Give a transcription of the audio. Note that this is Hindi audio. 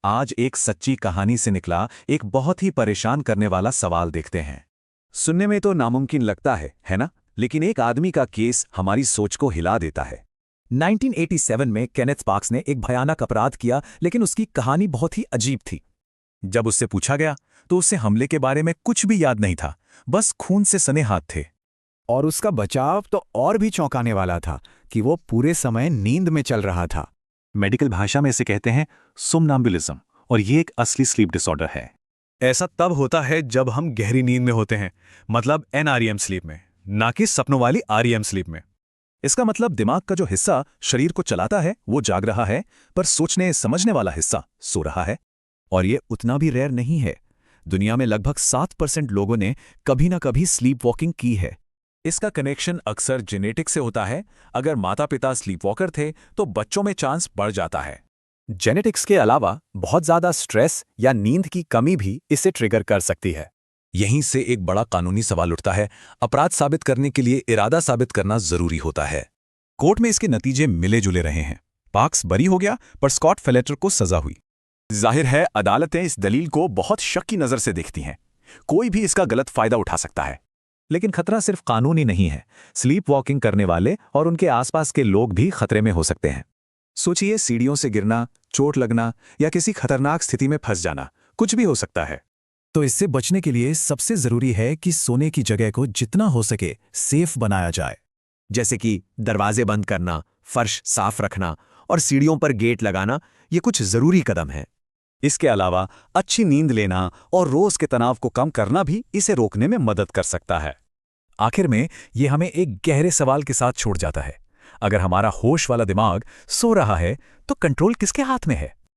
आज एक सच्ची कहानी से निकला एक बहुत ही परेशान करने वाला सवाल देखते हैं। सुनने में तो नामुमकिन लगता है ना? लेकिन एक आदमी का केस हमारी सोच को हिला देता है। 1987 में केनेथ स्पार्क्स ने एक भयानक अपराध किया, लेकिन उसकी कहानी बहुत ही अजीब थी। जब उससे पूछा गया तो उसे हमले के बारे में कुछ भी याद नहीं था, बस खून से सने हाथ थे। और उसका बचाव तो और भी चौंकाने वाला था कि वो पूरे समय नींद में चल रहा था। मेडिकल भाषा में इसे कहते हैं सोमनाम्बुलिज्म, और ये एक असली स्लीप डिसऑर्डर है। ऐसा तब होता है जब हम गहरी नींद में होते हैं, मतलब NREM स्लीप में, ना कि सपनों वाली REM स्लीप में। इसका मतलब दिमाग का जो हिस्सा शरीर को चलाता है वो जाग रहा है, पर सोचने समझने वाला हिस्सा सो रहा है। और ये उतना भी रेयर नहीं है। दुनिया में लगभग 7% लोगों ने कभी ना कभी स्लीप वॉकिंग की है। इसका कनेक्शन अक्सर जेनेटिक से होता है। अगर माता पिता स्लीप वॉकर थे तो बच्चों में चांस बढ़ जाता है। जेनेटिक्स के अलावा बहुत ज़्यादा स्ट्रेस या नींद की कमी भी इसे ट्रिगर कर सकती है। यहीं से एक बड़ा कानूनी सवाल उठता है। अपराध साबित करने के लिए इरादा साबित करना जरूरी होता है। कोर्ट में इसके नतीजे मिले जुले रहे हैं। पार्क्स बरी हो गया, पर स्कॉट फेलेटर को सजा हुई। जाहिर है अदालतें इस दलील को बहुत शक की नजर से देखती हैं। कोई भी इसका गलत फायदा उठा सकता है। लेकिन खतरा सिर्फ कानूनी नहीं है। स्लीप वॉकिंग करने वाले और उनके आसपास के लोग भी खतरे में हो सकते हैं। सोचिए, सीढ़ियों से गिरना, चोट लगना या किसी खतरनाक स्थिति में फंस जाना, कुछ भी हो सकता है। तो इससे बचने के लिए सबसे जरूरी है कि सोने की जगह को जितना हो सके सेफ बनाया जाए। जैसे कि दरवाजे बंद करना, फर्श साफ रखना और सीढ़ियों पर गेट लगाना, ये कुछ जरूरी कदम है। इसके अलावा अच्छी नींद लेना और रोज के तनाव को कम करना भी इसे रोकने में मदद कर सकता है। आखिर में ये हमें एक गहरे सवाल के साथ छोड़ जाता है। अगर हमारा होश वाला दिमाग सो रहा है तो कंट्रोल किसके हाथ में है?